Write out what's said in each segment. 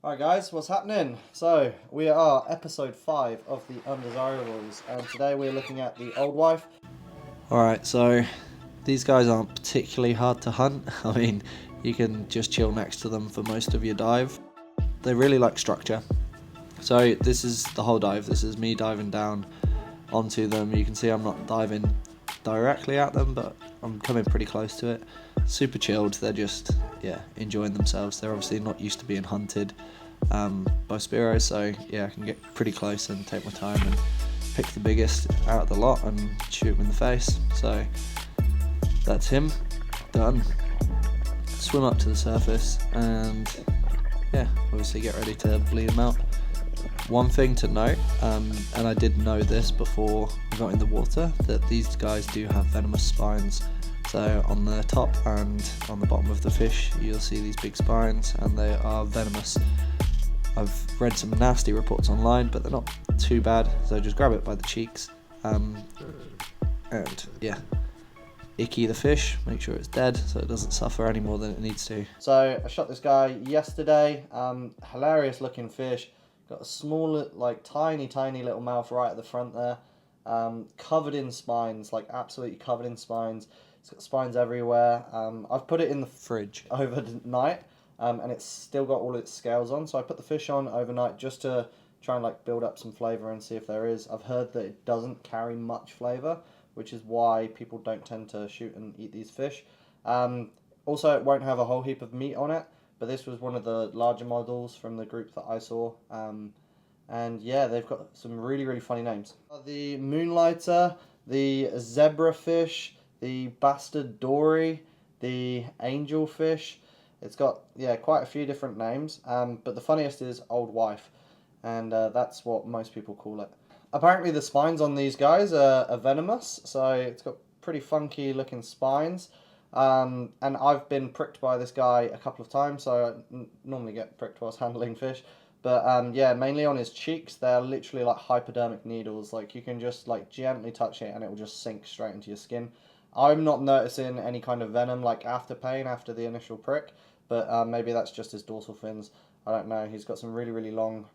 Alright guys, what's happening? So, we are episode 5 of the Undesirables, and today we're looking at the Old Wife. Alright, so these guys aren't particularly hard to hunt. I mean, you can just chill next to them for most of your dive. They really like structure. So this is the whole dive. This is me diving down onto them. You can see I'm not diving directly at them, but I'm coming pretty close to it. Super chilled. They're just, enjoying themselves. They're obviously not used to being hunted by Spearos, so I can get pretty close and take my time and pick the biggest out of the lot and shoot him in the face. So that's him done. Swim up to the surface and obviously get ready to bleed him out. One thing to note, and I did know this before I got in the water, that these guys do have venomous spines. So on the top and on the bottom of the fish you'll see these big spines, and they are venomous. I've read some nasty reports online, but they're not too bad, so just grab it by the cheeks and icky the fish, make sure it's dead so it doesn't suffer any more than it needs to. So I shot this guy yesterday, hilarious looking fish, got a small, like tiny little mouth right at the front there, covered in spines, like absolutely covered in spines. It's got spines everywhere. I've put it in the fridge overnight, and it's still got all its scales on, so I put the fish on overnight just to try and like build up some flavour and see if there is. I've heard that it doesn't carry much flavour, which is why people don't tend to shoot and eat these fish. Also, it won't have a whole heap of meat on it, but this was one of the larger models from the group that I saw. And yeah, they've got some really funny names. The Moonlighter, the Zebrafish, the Bastard Dory, the Angelfish. It's got, quite a few different names, but the funniest is Old Wife, and that's what most people call it. Apparently the spines on these guys are venomous, so it's got pretty funky looking spines. And I've been pricked by this guy a couple of times, so I normally get pricked whilst handling fish. But mainly on his cheeks, they're literally like hypodermic needles. Like you can just like gently touch it and it will just sink straight into your skin. I'm not noticing any kind of venom like after pain, after the initial prick, but maybe that's just his dorsal fins. I don't know. He's got some really long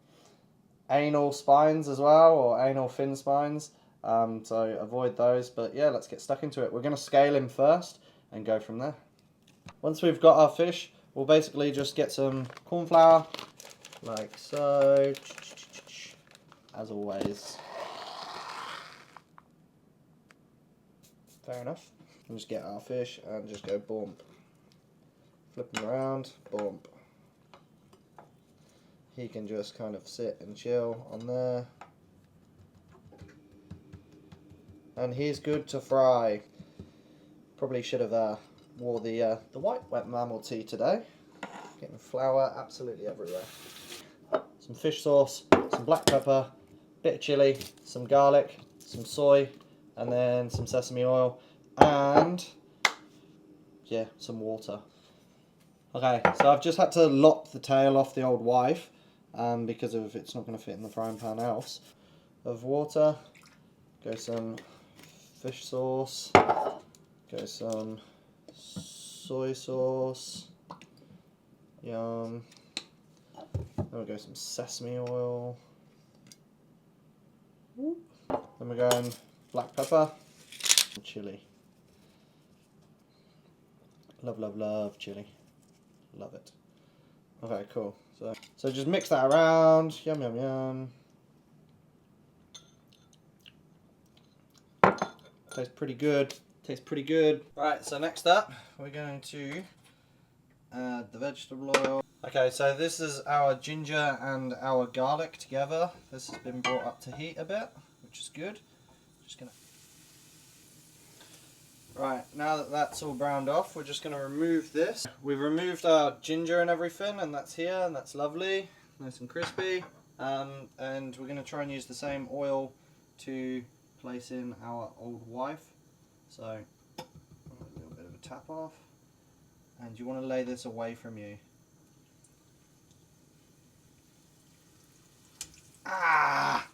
anal spines as well, or anal fin spines, so avoid those. But yeah, let's get stuck into it. We're going to scale him first and go from there. Once we've got our fish, we'll basically just get some corn flour, like so, as always. Fair enough. And just get our fish and just go bump. Flip him around, bump. He can just kind of sit and chill on there. And he's good to fry. Probably should have wore the white wet mammal tee today. Getting flour absolutely everywhere. Some fish sauce, some black pepper, bit of chili, some garlic, some soy, and then some sesame oil, and some water. Okay, so I've just had to lop the tail off the Old Wife, because of it's not going to fit in the frying pan else. Of water, go some fish sauce, go some soy sauce, yum. Then we'll go some sesame oil. Then we're going black pepper and chili. Love chili. Love it. Okay, cool. So just mix that around. Yum. Tastes pretty good. Right, so next up we're going to add the vegetable oil. Okay, so this is our ginger and our garlic together. This has been brought up to heat a bit, which is good. Just gonna. Right, now that that's all browned off, we're just going to remove this. We've removed our ginger and everything, and that's here, and that's lovely, nice and crispy. And we're going to try and use the same oil to place in our Old Wife. So, a little bit of a tap off, and you want to lay this away from you. Ah!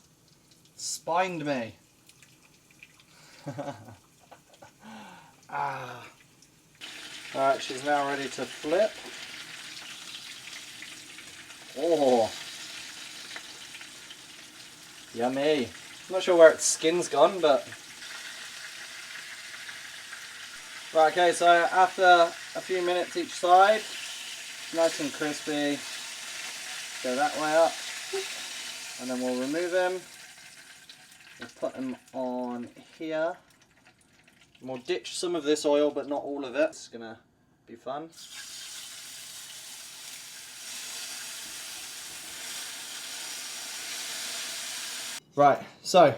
Spined me! Alright, she's now ready to flip. Oh, yummy. I'm not sure where its skin's gone, but... Right, okay, so after a few minutes each side, nice and crispy, go that way up, and then we'll remove him. We'll put him on here. And we'll ditch some of this oil, but not all of it. It's gonna be fun. Right, so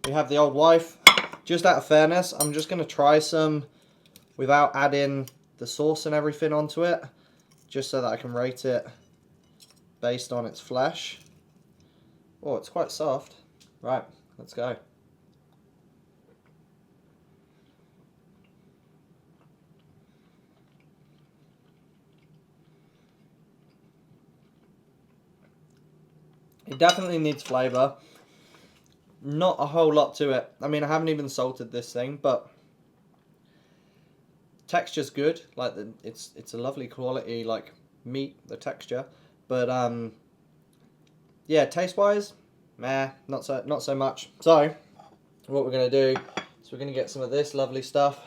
we have the Old Wife. Just out of fairness, I'm just gonna try some without adding the sauce and everything onto it, just so that I can rate it based on its flesh. Oh, it's quite soft. Right, let's go. It definitely needs flavour. Not a whole lot to it. I mean, I haven't even salted this thing, but texture's good. Like it's a lovely quality like meat, the texture. But yeah, taste wise, meh, not so much. So what we're gonna do is we're gonna get some of this lovely stuff.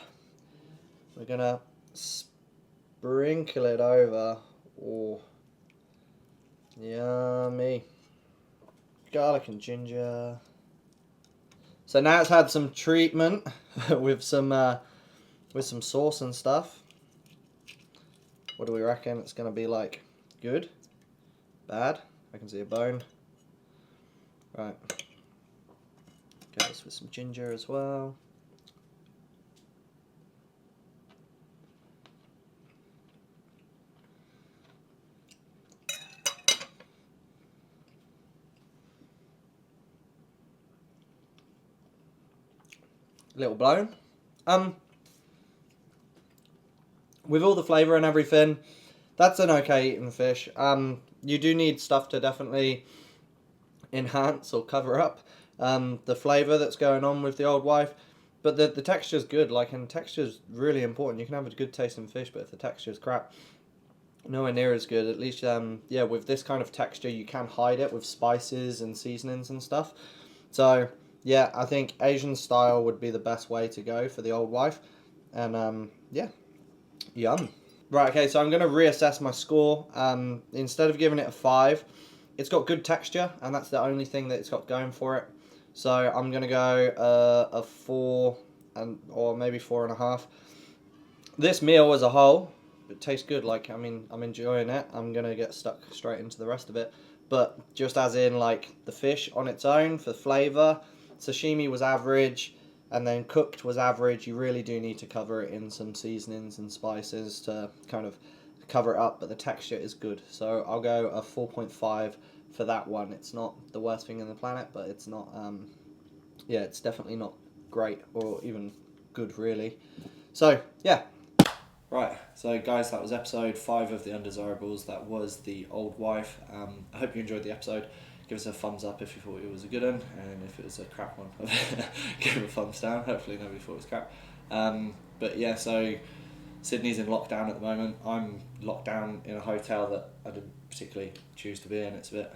We're gonna sprinkle it over. Oh, yummy. Garlic and ginger. So now it's had some treatment with some sauce and stuff. What do we reckon it's gonna be like? Good? Bad? I can see a bone. Right. Get this with some ginger as well. Little blown. With all the flavour and everything, that's an okay eating fish. You do need stuff to definitely enhance or cover up the flavour that's going on with the Old Wife. But the texture's good, like, and texture's really important. You can have a good tasting fish, but if the texture's crap, nowhere near as good. At least, yeah, with this kind of texture, you can hide it with spices and seasonings and stuff. So, yeah, I think Asian style would be the best way to go for the Old Wife. And, yeah, yum. Right, okay, so I'm going to reassess my score. Instead of giving it a 5, it's got good texture, and that's the only thing that it's got going for it. So I'm going to go a 4, or maybe 4.5. This meal as a whole, it tastes good. Like, I mean, I'm enjoying it. I'm going to get stuck straight into the rest of it. But just as in, like, the fish on its own for flavour, sashimi was average, and then cooked was average. You really do need to cover it in some seasonings and spices to kind of cover it up, but the texture is good. So I'll go a 4.5 for that one. It's not the worst thing in the planet, but it's not, yeah, it's definitely not great or even good, really. So, yeah. Right, so guys, that was episode 5 of The Undesirables. That was The Old Wife. I hope you enjoyed the episode. Give us a thumbs up if you thought it was a good one, and if it was a crap one, give it a thumbs down. Hopefully nobody thought it was crap. But yeah, so Sydney's in lockdown at the moment. I'm locked down in a hotel that I didn't particularly choose to be in. It's a bit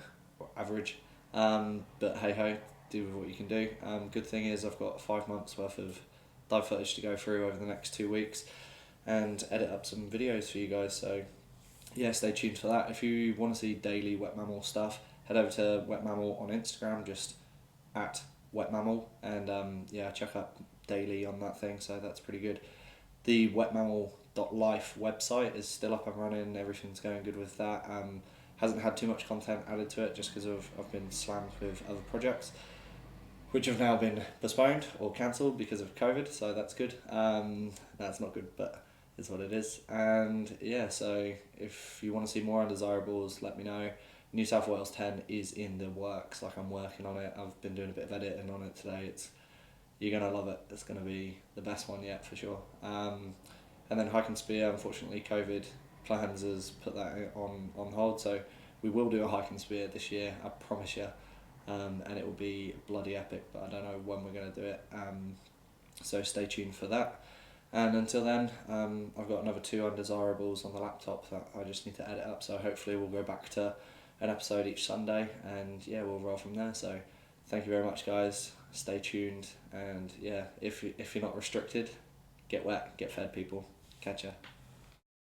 average, but hey ho, do with what you can do. Good thing is I've got 5 months worth of dive footage to go through over the next 2 weeks and edit up some videos for you guys, so yeah, stay tuned for that. If you want to see daily Wet Mammal stuff, head over to Wet Mammal on Instagram, just at Wet Mammal, and yeah, check out daily on that thing, so that's pretty good. The wetmammal.life website is still up and running, everything's going good with that. Hasn't had too much content added to it just because I've been slammed with other projects, which have now been postponed or cancelled because of COVID, so that's good. That's not good, but it's what it is. And yeah, so if you want to see more undesirables, let me know. New South Wales 10 is in the works, like I'm working on it. I've been doing a bit of editing on it today. You're going to love it. It's going to be the best one yet for sure. And then Hike and Spear, unfortunately COVID plans has put that on hold, so we will do a Hike and Spear this year, I promise you. And it will be bloody epic, but I don't know when we're going to do it. So stay tuned for that. And until then, I've got another 2 undesirables on the laptop that I just need to edit up, so hopefully we'll go back to an episode each Sunday, and yeah, we'll roll from there. So thank you very much, guys. Stay tuned, and yeah, if you're not restricted, get wet, get fed, people. Catch ya.